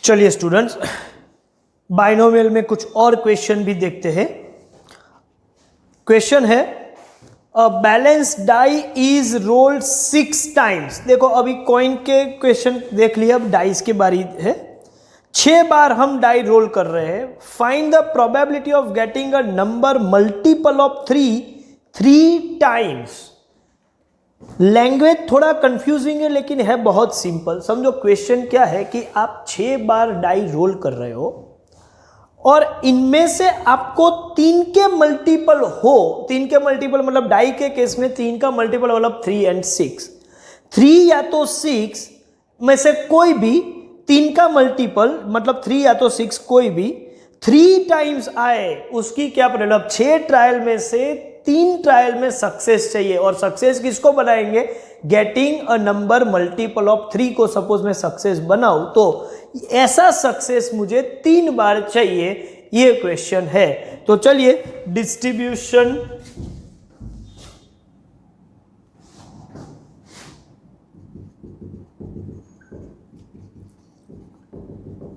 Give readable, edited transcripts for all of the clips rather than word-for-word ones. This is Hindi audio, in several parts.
चलिए स्टूडेंट्स, बाइनोमियल में कुछ और क्वेश्चन भी देखते हैं। क्वेश्चन है a balance die is rolled 6 times. देखो अभी कॉइन के क्वेश्चन देख लिया, अब डाइस की बारी है। 6 बार हम डाई रोल कर रहे हैं। Find the probability of getting a number multiple of 3 times. Language थोड़ा कंफ्यूजिंग है लेकिन है बहुत सिंपल। समझो क्वेश्चन क्या है कि आप 6 बार डाई रोल कर रहे हो और इनमें से आपको 3 के मल्टीपल हो। 3 के मल्टीपल मतलब डाई के केस में 3 का मल्टीपल मतलब 3 और 6। 3 या तो 6 में से कोई भी 3 का मल्टीपल मतलब 3 या तो 6 कोई भी 3 टाइम्स आए, उसकी क्या मतलब 6 ट्रायल में से 3 ट्रायल में सक्सेस चाहिए। और सक्सेस किसको बनाएंगे? Getting a number multiple of 3 को सपोज मैं सक्सेस बनाऊं तो ऐसा सक्सेस मुझे 3 बार चाहिए। ये क्वेश्चन है। तो चलिए distribution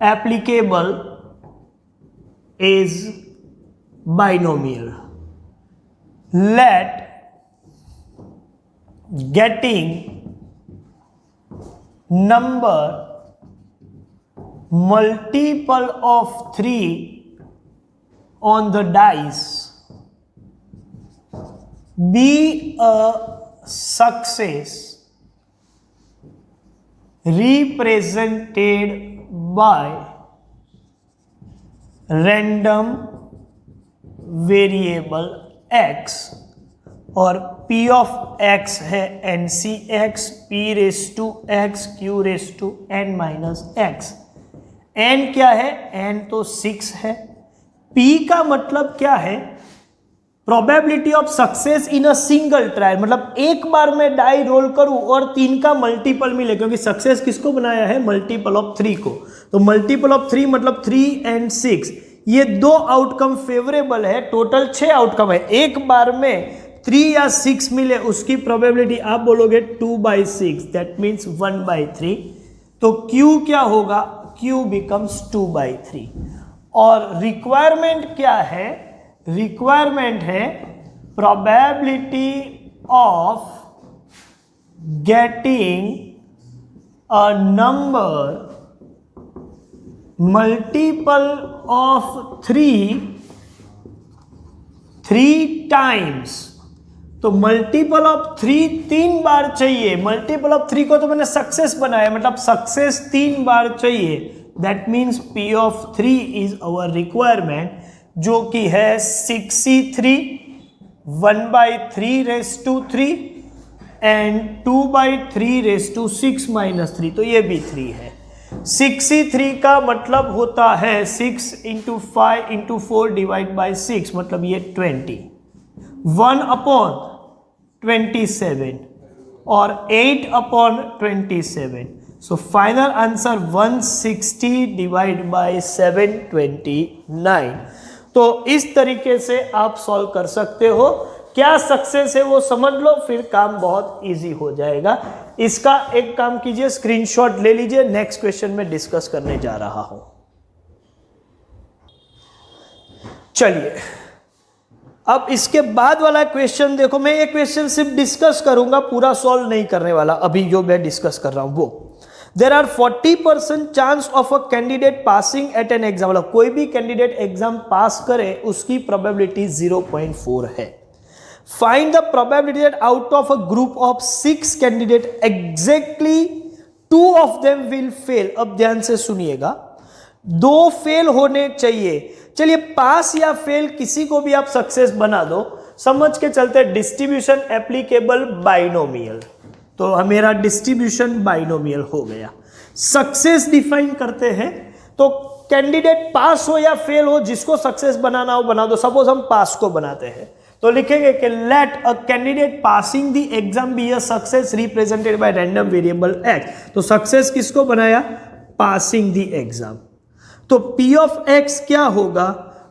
applicable is binomial. Let getting number multiple of 3 on the dice be a success represented by random variable x और p of x है ncx p raise to x q raise to n minus x। n क्या है? n तो 6 है। p का मतलब क्या है? Probability of success in a single trial, मतलब एक बार मैं डाई रोल करूं और 3 का मल्टीपल मिले, क्योंकि सक्सेस किसको बनाया है? मल्टीपल ऑफ 3 को। तो मल्टीपल ऑफ 3 मतलब 3 और 6। ये 2 आउटकम फेवरेबल है। टोटल 6 आउटकम है। एक बार में 3 या 6 मिले, उसकी प्रोबेबिलिटी आप बोलोगे 2/6, दैट मीन्स 1/3। तो Q क्या होगा? Q becomes 2/3। और रिक्वायरमेंट क्या है? रिक्वायरमेंट है probability of getting a number multiple of 3 times. तो मल्टीपल ऑफ 3 बार चाहिए। मल्टीपल ऑफ 3 को तो मैंने सक्सेस बनाया, मतलब सक्सेस 3 बार चाहिए। That means P of 3 is our requirement, जो कि है 63, 1/3 raise to 3 and 2/3 raise to 6 minus 3। तो ये भी 3 है। 63 का मतलब होता है 6 × 5 × 4 डिवाइड बाई 6, मतलब ये 20। 1/27 और 8/27। So final answer 160 divide by 729। तो इस तरीके से आप सॉल्व कर सकते हो। क्या सक्सेस है वो समझ लो, फिर काम बहुत इजी हो जाएगा। इसका एक काम कीजिए, स्क्रीनशॉट ले लीजिए। नेक्स्ट क्वेश्चन में डिस्कस करने जा रहा हूं। चलिए अब इसके बाद वाला क्वेश्चन देखो। मैं ये क्वेश्चन सिर्फ डिस्कस करूंगा, पूरा सॉल्व नहीं करने वाला। अभी जो मैं डिस्कस कर रहा हूं वो there are 40% chance of a candidate passing at an exam, मतलब कोई भी कैंडिडेट एग्जाम पास करे उसकी प्रोबेबिलिटी 0.4 है। Find the probability that out of a group of 6 candidate exactly 2 of them will fail. अब ध्यान से सुनिएगा, 2 फेल होने चाहिए। चलिए पास या फेल किसी को भी आप सक्सेस बना दो। समझ के चलते डिस्ट्रीब्यूशन एप्लीकेबल बाइनोमियल, तो मेरा डिस्ट्रीब्यूशन बाइनोमियल हो गया। सक्सेस डिफाइन करते हैं, तो कैंडिडेट पास हो या फेल हो, जिसको सक्सेस बनाना हो बना दो। सपोज हम पास को बनाते हैं तो लिखेंगे कि let a candidate passing the exam be a success represented by random variable x। तो सक्सेस किसको बनाया? Passing the exam. तो P of x क्या होगा?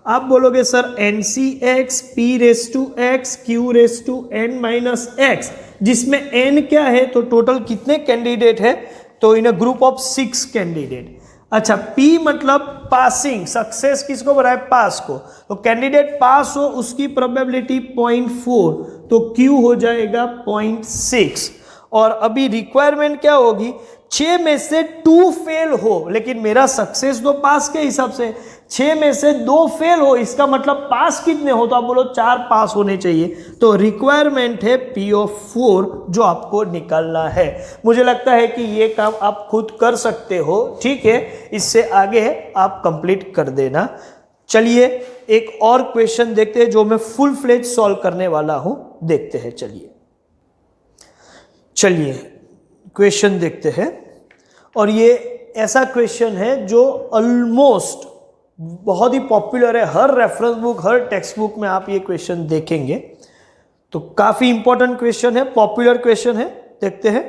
आप बोलोगे sir NCx P raise to x Q raise to n minus x, जिसमें n क्या है? तो टोटल कितने कैंडिडेट है? तो इन अ ग्रुप ऑफ 6 कैंडिडेट। अच्छा, P मतलब पासिंग, सक्सेस किसको बोला है? पास को। तो कैंडिडेट पास हो उसकी प्रोबेबिलिटी 0.4, तो Q हो जाएगा 0.6। और अभी रिक्वायरमेंट क्या होगी? 6 में से 2 फेल हो, लेकिन मेरा सक्सेस तो पास के हिसाब से 6 में से 2 फेल हो, इसका मतलब पास कितने हो? तो आप बोलो 4 पास होने चाहिए। तो रिक्वायरमेंट है P4 जो आपको निकालना है। मुझे लगता है कि ये काम आप खुद कर सकते हो, ठीक है। इससे आगे आप कंप्लीट कर देना। चलिए एक और क्वेश्चन देखते हैं जो मैं फुल फ्लेज सॉल्व करने वाला हूं, देखते हैं। चलिए क्वेश्चन देखते हैं। और ये ऐसा क्वेश्चन है जो ऑलमोस्ट बहुत ही पॉपुलर है, हर रेफरेंस बुक, हर टेक्स्ट बुक में आप ये क्वेश्चन देखेंगे। तो काफी इंपॉर्टेंट क्वेश्चन है, पॉपुलर क्वेश्चन है। देखते हैं।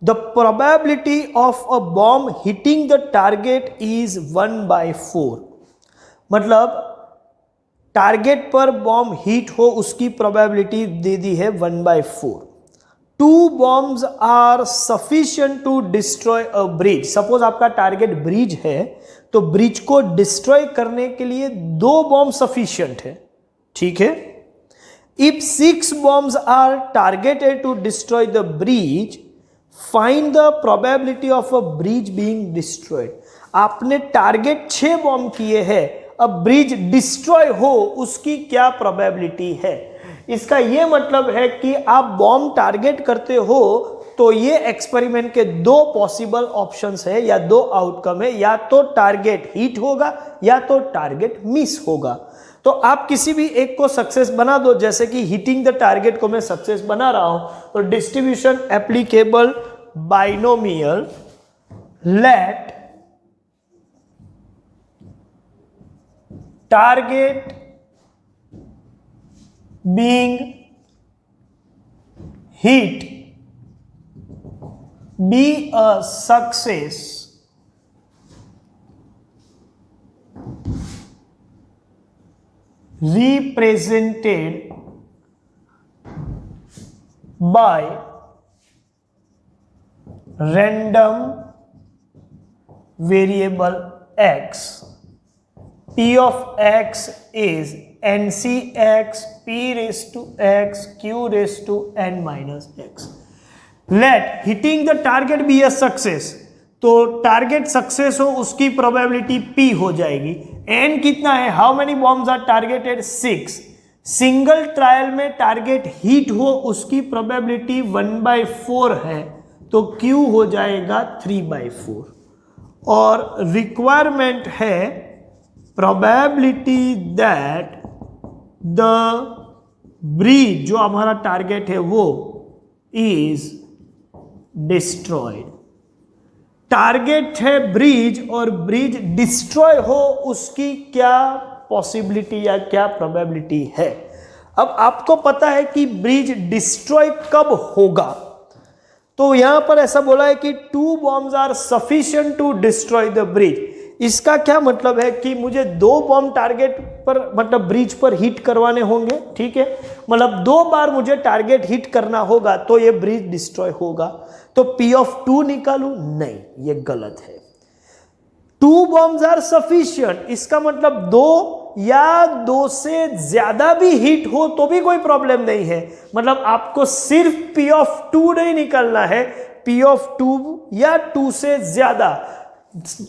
The probability of a bomb hitting the target is 1/4। मतलब टारगेट पर बॉम्ब हिट हो उसकी प्रोबेबिलिटी दे दी है 1/4। 2 bombs are sufficient to destroy a bridge। Suppose आपका टारगेट ब्रिज है, तो ब्रिज को डिस्ट्रॉय करने के लिए 2 बॉम्ब सफिशियंट है, ठीक है। If 6 bombs are targeted to destroy the bridge, find the probability of a bridge being destroyed। आपने टारगेट 6 बॉम्ब किए हैं, अब ब्रिज डिस्ट्रॉय हो उसकी क्या प्रोबेबिलिटी है? इसका ये मतलब है कि आप बॉम्ब टारगेट करते हो तो ये एक्सपेरिमेंट के 2 पॉसिबल ऑप्शंस है या 2 आउटकम है, या तो टारगेट हिट होगा या तो टारगेट मिस होगा। तो आप किसी भी एक को सक्सेस बना दो, जैसे कि हिटिंग द टारगेट को मैं सक्सेस बना रहा हूं। तो distribution applicable binomial let target being hit be a success represented by random variable x। P of x is NCx P raised to x Q raised to n minus x। Let hitting the target be a success। तो टारगेट सक्सेस हो उसकी प्रोबेबिलिटी P हो जाएगी। n कितना है? How many bombs are targeted? 6। Single trial में टारगेट हिट हो उसकी प्रोबेबिलिटी 1/4 है, तो Q हो जाएगा 3/4। और रिक्वायरमेंट है प्रोबेबिलिटी दैट द ब्रिज, जो हमारा टारगेट है वो इज डिस्ट्रॉयड। टारगेट है ब्रिज और ब्रिज डिस्ट्रॉय हो उसकी क्या पॉसिबिलिटी या क्या प्रोबेबिलिटी है? अब आपको पता है कि ब्रिज डिस्ट्रॉय कब होगा, तो यहां पर ऐसा बोला है कि 2 bombs are sufficient to destroy the bridge. इसका क्या मतलब है कि मुझे 2 बॉम्ब टारगेट पर, मतलब ब्रिज पर हिट करवाने होंगे, ठीक है। मतलब 2 बार मुझे टारगेट हिट करना होगा तो ये ब्रिज डिस्ट्रॉय होगा। तो P of 2 निकालूं? नहीं, ये गलत है। 2 bombs आर सफिशिएंट, इसका मतलब 2 या 2 से ज्यादा भी हिट हो तो भी कोई प्रॉब्लम नहीं है। मतलब आपको सिर्फ P of 2 नहीं निकालना है, P of 2 या 2 से ज्यादा।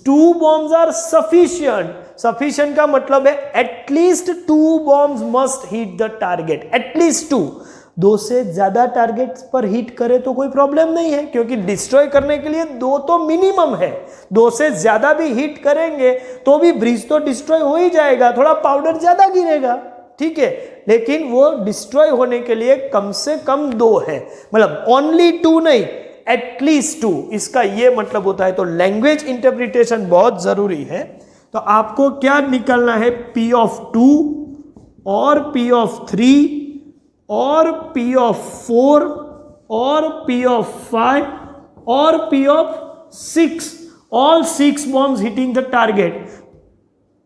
2 bombs आर सफिशिएंट। सफिशिएंट का मतलब है at least 2 bombs must hit the target, at least 2। 2 से ज्यादा टारगेट पर हिट करे तो कोई प्रॉब्लम नहीं है, क्योंकि डिस्ट्रॉय करने के लिए 2 तो मिनिमम है। 2 से ज्यादा भी हिट करेंगे तो भी ब्रिज तो डिस्ट्रॉय हो ही जाएगा, थोड़ा पाउडर ज्यादा गिरेगा, ठीक है, लेकिन वो डिस्ट्रॉय होने के लिए कम से कम 2 है। मतलब ओनली 2 नहीं, एटलीस्ट 2, इसका ये मतलब होता है। तो लैंग्वेज इंटरप्रिटेशन बहुत जरूरी है। तो आपको क्या निकालना है? P of 2 और P of 3 और P of 4 और P of 5 और P of 6, all 6 bombs hitting the target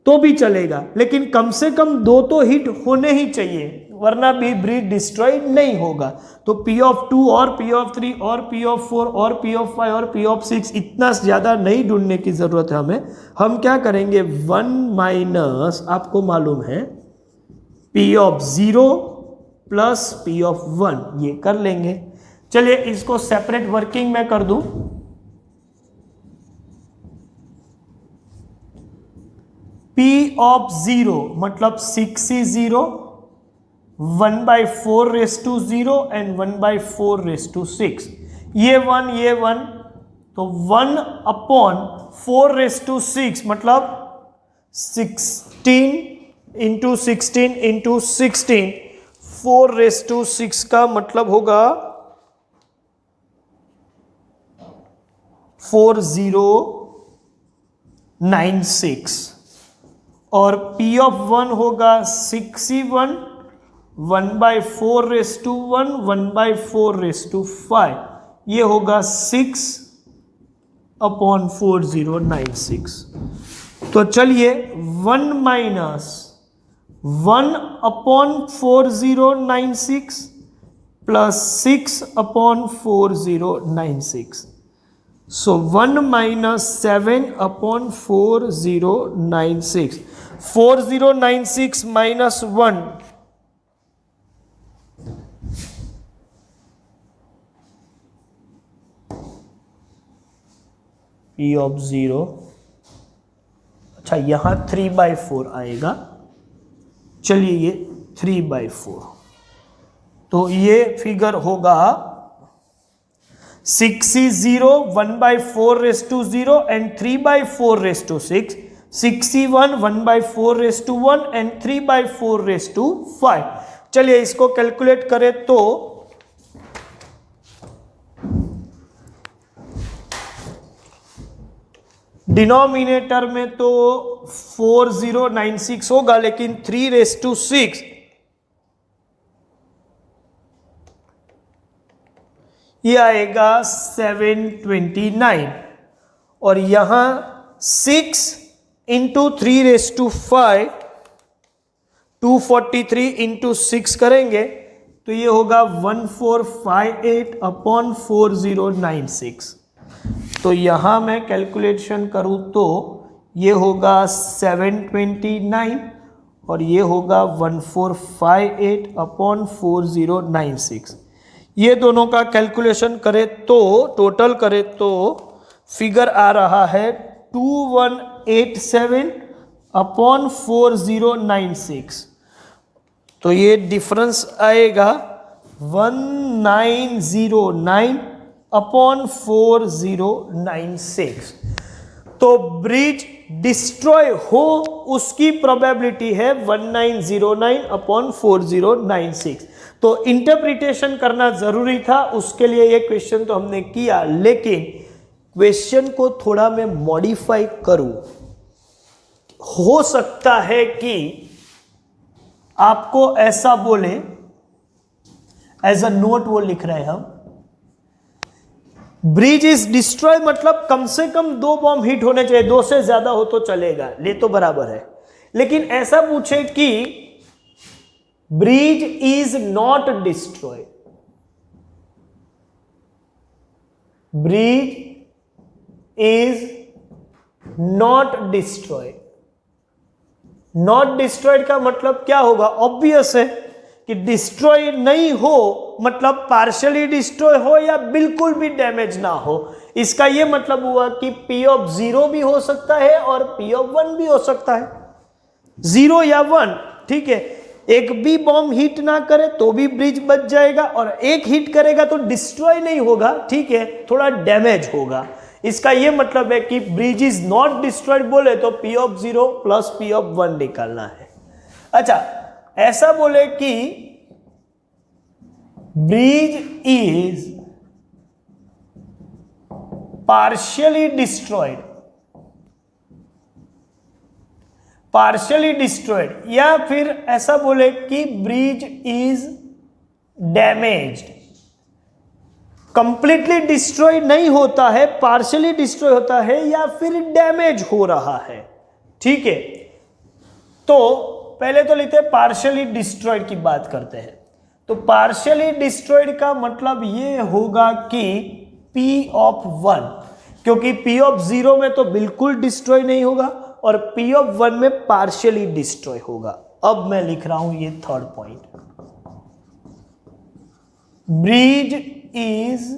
तो भी चलेगा, लेकिन कम से कम 2 तो हिट होने ही चाहिए, वरना भी ब्रिज डिस्ट्रॉय नहीं होगा। तो P(2) और P(3) और P(4) और P(5) और P(6) इतना ज़्यादा नहीं ढूंढने की ज़रूरत है हमें। हम क्या करेंगे, 1 माइनस आपको मालूम है P(0) प्लस P(1) ये कर लेंगे। चलिए इसको सेपरेट वर्किंग में कर दूं। P(0) मतलब 6C0 1/4⁴ एंड 1/4�6। ये 1 तो 1/4⁶ मतलब 16 इंटू 16 इंटू 16 4�6 का मतलब होगा 4096 और P(1) होगा 6C1 1/4⁴ 1/4⁵ ये होगा 6/4096। तो चलिए 1 minus 1/4096 plus 6/4096। So 1 minus 7/4096. 4096 minus 1. P(0). अच्छा यहाँ 3/4 आएगा। चलिए ये 3/4 तो ये फिगर होगा 6C0 1/4⁴ and 3/4⁶, 6C1 1/4⁴ and 3/4⁵। चलिए इसको कैलकुलेट करें तो डिनोमिनेटर में तो 4096 होगा, लेकिन 3⁶ ये आएगा 729 और यहाँ 6 इंटू 3⁵ 243 इंटू 6 करेंगे तो ये होगा 1458/4096। तो यहाँ मैं कैलकुलेशन करूँ तो ये होगा 729 और ये होगा 1458/4096। ये दोनों का कैलकुलेशन करें तो टोटल करें तो फिगर आ रहा है 2187/4096। तो ये डिफरेंस आएगा 1909/4096। तो ब्रिज डिस्ट्रॉय हो उसकी प्रोबेबिलिटी है 1909/4096। तो इंटरप्रिटेशन करना जरूरी था, उसके लिए ये क्वेश्चन तो हमने किया, लेकिन क्वेश्चन को थोड़ा मैं मॉडिफाई करूं। हो सकता है कि आपको ऐसा बोले, एज अ नोट वो लिख रहे हैं हम, ब्रिज इज डिस्ट्रॉय मतलब कम से कम 2 बॉम्ब हिट होने चाहिए, 2 से ज्यादा हो तो चलेगा, ले तो बराबर है। लेकिन ऐसा पूछे कि bridge is not destroyed, bridge is not destroyed. Not destroyed का मतलब क्या होगा? ऑब्वियस है कि डिस्ट्रॉय नहीं हो मतलब पार्शियली डिस्ट्रॉय हो या बिल्कुल भी डैमेज ना हो। इसका यह मतलब हुआ कि P(0) भी हो सकता है और P(1) भी हो सकता है, 0 या 1, ठीक है। एक भी बॉम्ब हिट ना करे तो भी ब्रिज बच जाएगा और एक हिट करेगा तो डिस्ट्रॉय नहीं होगा, ठीक है, थोड़ा डैमेज होगा। इसका यह मतलब है कि ब्रिज इज नॉट डिस्ट्रॉयड बोले तो P(0) प्लस P(1) निकालना है। अच्छा, ऐसा बोले कि bridge is partially destroyed, partially destroyed, या फिर ऐसा बोले कि bridge is damaged. Completely destroy नहीं होता है, पार्शियली डिस्ट्रॉय होता है या फिर डैमेज हो रहा है, ठीक है। तो पहले तो लेते हैं पार्शियली डिस्ट्रॉयड की बात करते हैं। तो पार्शियली डिस्ट्रॉयड का मतलब ये होगा कि P ऑफ 1, क्योंकि P ऑफ 0 में तो बिल्कुल डिस्ट्रॉय नहीं होगा और P ऑफ 1 में पार्शियली डिस्ट्रॉय होगा। अब मैं लिख रहा हूं ये third point, bridge is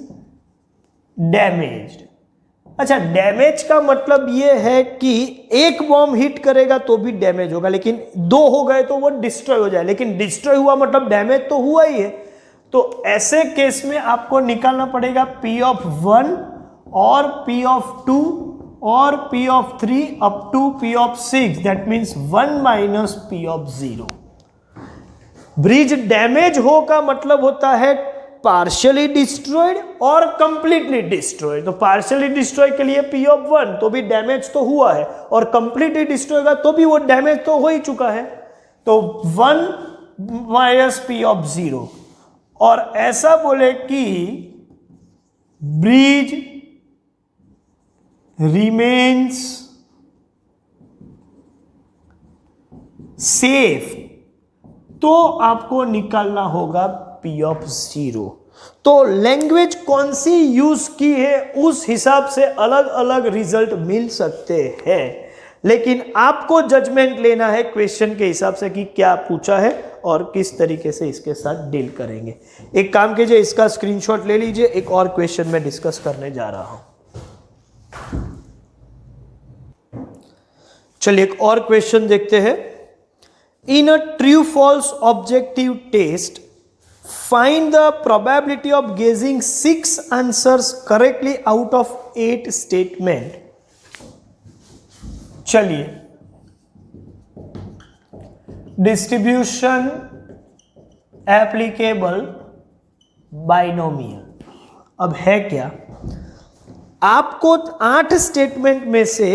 damaged. अच्छा, डैमेज का मतलब ये है कि एक बॉम्ब हिट करेगा तो भी डैमेज होगा, लेकिन दो हो गए तो वो डिस्ट्रॉय हो जाए, लेकिन डिस्ट्रॉय हुआ मतलब डैमेज तो हुआ ही है। तो ऐसे केस में आपको निकालना पड़ेगा P ऑफ 1 और P ऑफ 2 और P of 3 up to P of 6, that means 1 minus P of 0। Bridge damage हो का मतलब होता है पार्शियली डिस्ट्रॉयड और कंप्लीटली डिस्ट्रॉयड। तो पार्शियली डिस्ट्रॉय के लिए P ऑफ 1 तो भी डैमेज तो हुआ है, और कंप्लीटली डिस्ट्रॉय का तो भी वो डैमेज तो हो ही चुका है। तो 1 माइनस P ऑफ 0, और ऐसा बोले कि ब्रिज रिमेन्स सेफ, तो आपको निकालना होगा P ऑफ 0। तो लैंग्वेज कौन सी यूज की है उस हिसाब से अलग अलग रिजल्ट मिल सकते हैं, लेकिन आपको जजमेंट लेना है क्वेश्चन के हिसाब से कि क्या पूछा है और किस तरीके से इसके साथ डील करेंगे। एक काम कीजिए, इसका स्क्रीनशॉट ले लीजिए, एक और क्वेश्चन में डिस्कस करने जा रहा हूं। चलिए एक और क्वेश्चन देखते हैं। In a true false objective test, find the probability of guessing 6 answers correctly out of 8 statement। चलिए, डिस्ट्रीब्यूशन एप्लीकेबल बाइनोमियल। अब है क्या, आपको 8 स्टेटमेंट में से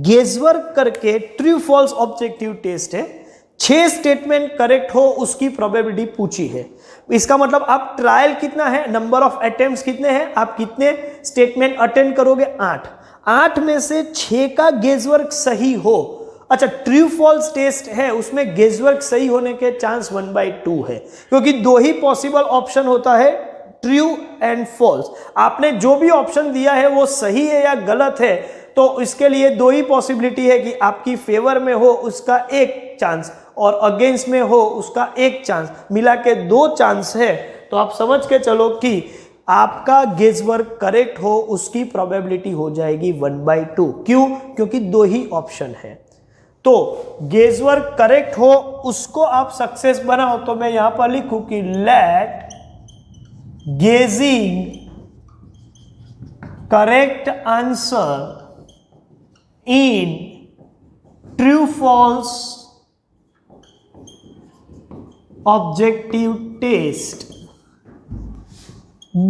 गेसवर्क करके, ट्रू फॉल्स ऑब्जेक्टिव टेस्ट है, 6 स्टेटमेंट करेक्ट हो उसकी प्रोबेबिलिटी पूछी है। इसका मतलब आप ट्रायल कितना है, नंबर ऑफ अटेम्प्ट्स कितने हैं, आप कितने स्टेटमेंट अटेंड करोगे, 8 में से 6 का गेसवर्क सही हो। अच्छा, ट्रू फॉल्स टेस्ट है, उसमें गेसवर्क सही होने के चांस 1/2 है, क्योंकि 2 ही पॉसिबल ऑप्शन होता है, ट्रू एंड फॉल्स। आपने जो भी ऑप्शन दिया है वो सही है या गलत है, तो इसके लिए 2 ही पॉसिबिलिटी है कि आपकी फेवर में हो उसका 1 चांस और अगेंस्ट में हो उसका 1 चांस, मिला के 2 चांस है। तो आप समझ के चलो कि आपका गेसवर्क करेक्ट हो उसकी प्रोबेबिलिटी हो जाएगी 1/2। क्यों? क्योंकि 2 ही ऑप्शन है। तो गेसवर्क करेक्ट हो उसको आप सक्सेस बनाओ, तो मैं यहां पर लिखूं कि let guessing correct answer in true false objective test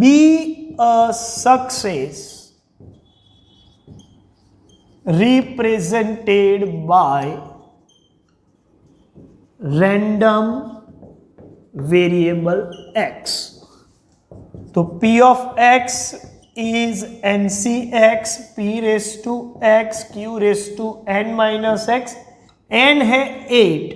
be a success represented by random variable x। तो P of x is NCX P raised to x Q raised to n minus x, n है 8।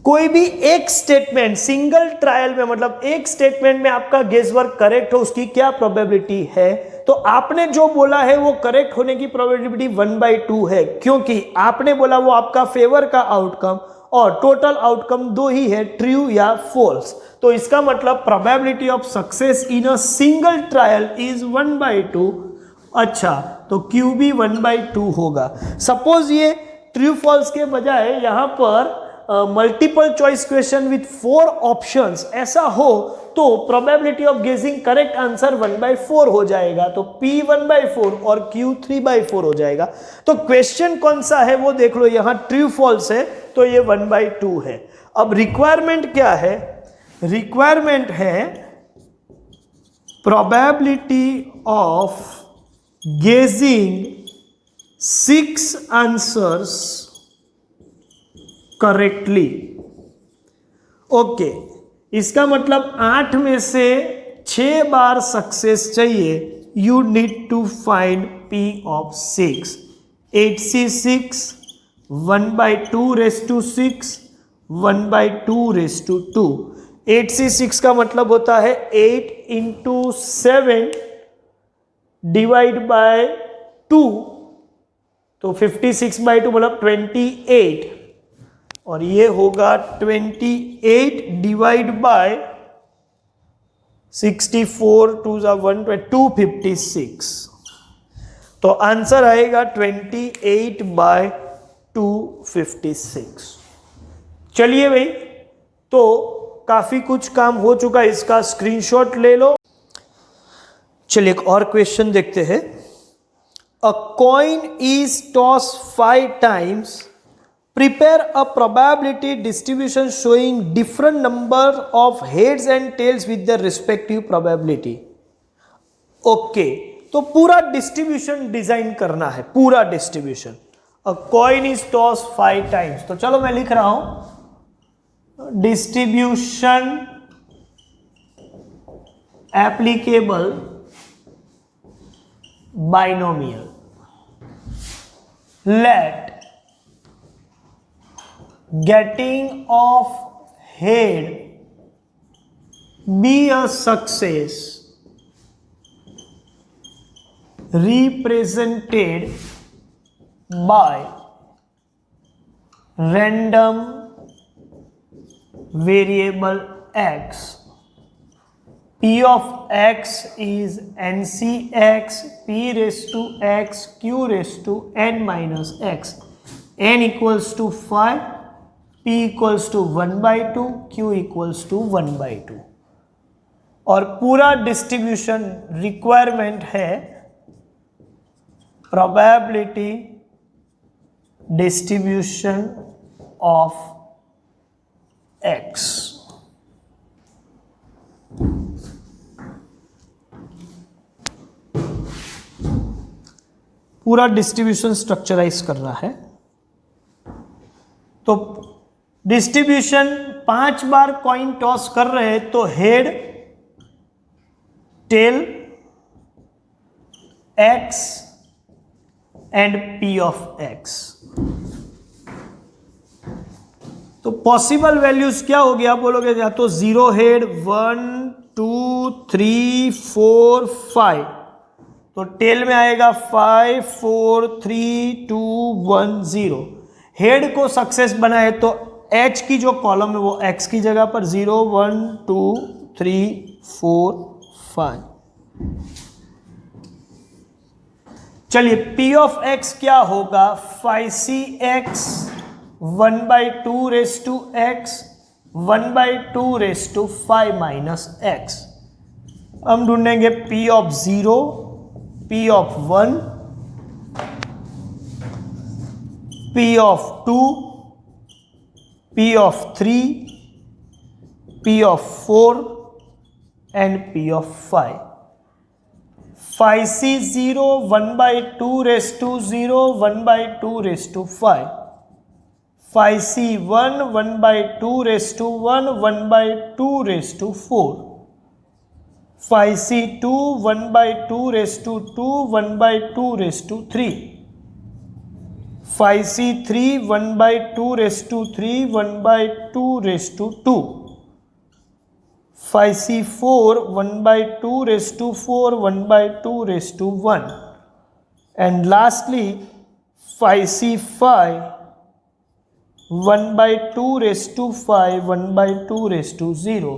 कोई भी एक स्टेटमेंट सिंगल ट्रायल में, मतलब एक स्टेटमेंट में आपका गेसवर्क करेक्ट हो उसकी क्या प्रोबेबिलिटी है, तो आपने जो बोला है वो करेक्ट होने की प्रोबेबिलिटी 1/2 है, क्योंकि आपने बोला वो आपका फेवर का आउटकम और टोटल आउटकम 2 ही है, ट्रू या फॉल्स। तो इसका मतलब probability of success in a single trial is 1/2। अच्छा, तो Q भी 1/2 होगा। सपोज ये ट्रू फॉल्स के बजाय यहां पर multiple choice question with 4 options ऐसा हो, तो प्रोबेबिलिटी ऑफ गेसिंग करेक्ट आंसर 1/4 हो जाएगा। तो P 1/4 और Q 3/4 हो जाएगा। तो क्वेश्चन कौन सा है वो देख लो, यहां ट्रू फॉल्स है तो ये 1/2 है। अब रिक्वायरमेंट क्या है, रिक्वायरमेंट है प्रोबेबिलिटी ऑफ गेसिंग 6 आंसर्स करेक्टली। ओके, इसका मतलब 8 में से 6 बार सक्सेस चाहिए। You need to find P of 6। 8C6 1/2⁶, 1/2�2। 8c6 का मतलब होता है 8 × 7 डिवाइड बाय 2, तो 56/2 मतलब 28, और ये होगा 28 डिवाइड बाय 64 2 126, तो आंसर आएगा 28/256। चलिए भाई, तो काफी कुछ काम हो चुका है, इसका स्क्रीनशॉट ले लो। चलिए एक और क्वेश्चन देखते हैं। अ coin is toss 5 times, prepare a probability distribution showing different number of heads and tails with their respective probability। Okay, तो पूरा डिस्ट्रीब्यूशन डिजाइन करना है, पूरा distribution. A coin is toss 5 times, तो चलो मैं लिख रहा हूं distribution applicable binomial. Let getting of head be a success represented by random variable x. P of x is NCx p raised to x q raised to n minus x. n equals to 5, p equals to 1/2, q equals to 1/2, और पूरा डिस्ट्रीब्यूशन रिक्वायरमेंट है प्रोबेबिलिटी डिस्ट्रीब्यूशन ऑफ x। पूरा डिस्ट्रीब्यूशन स्ट्रक्चराइज करना है, तो डिस्ट्रीब्यूशन 5 बार कॉइन टॉस कर रहे हैं, तो head, tail, x and p of x. तो पॉसिबल वैल्यूज क्या होगी, आप बोलोगे या तो 0 हेड, 1 2 3 4 5, तो टेल में आएगा 5 4 3 2 1 0। हेड को सक्सेस बनाए तो एच की जो कॉलम है वो एक्स की जगह पर 0 1 2 3 4 5। चलिए पी ऑफ एक्स क्या होगा, 5cx 1/2⁵x 1/2⁵5 माइनस एक्स। हम ढूंढेंगे P of 0, P of 1, P of 2, P of 3, P of 4 and P of 5. 5c0 1/2⁵0 1/2⁵5, 5c1 1/2⁵1 1/2⁵4, 5c2 1/2⁵2 1/2⁵3, 5c3 1/2⁵3 1/2⁵2, 5c4 1/2⁵4 1/2⁵1, and lastly 5c5 1/2⁵5 1/2⁵0।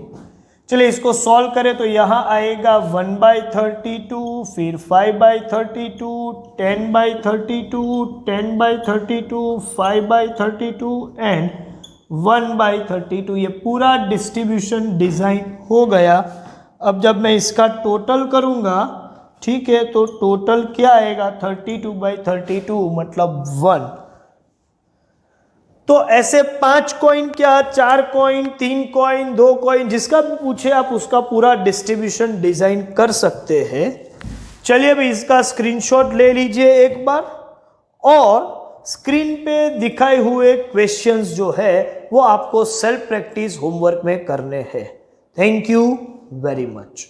चलिए इसको सॉल्व करें तो यहाँ आएगा 1/32, फिर 5/32, 10/32, 10/32, 5/32 एंड 1/32। ये पूरा डिस्ट्रीब्यूशन डिजाइन हो गया। अब जब मैं इसका टोटल करूँगा, ठीक है, तो टोटल क्या आएगा 32/32 मतलब 1। तो ऐसे 5 कॉइन क्या, 4 कॉइन, 3 कॉइन, 2 कॉइन, जिसका भी पूछे आप उसका पूरा डिस्ट्रीब्यूशन डिजाइन कर सकते हैं। चलिए अभी इसका स्क्रीनशॉट ले लीजिए एक बार, और स्क्रीन पे दिखाए हुए क्वेश्चंस जो है वो आपको सेल्फ प्रैक्टिस होमवर्क में करने हैं। Thank you very much.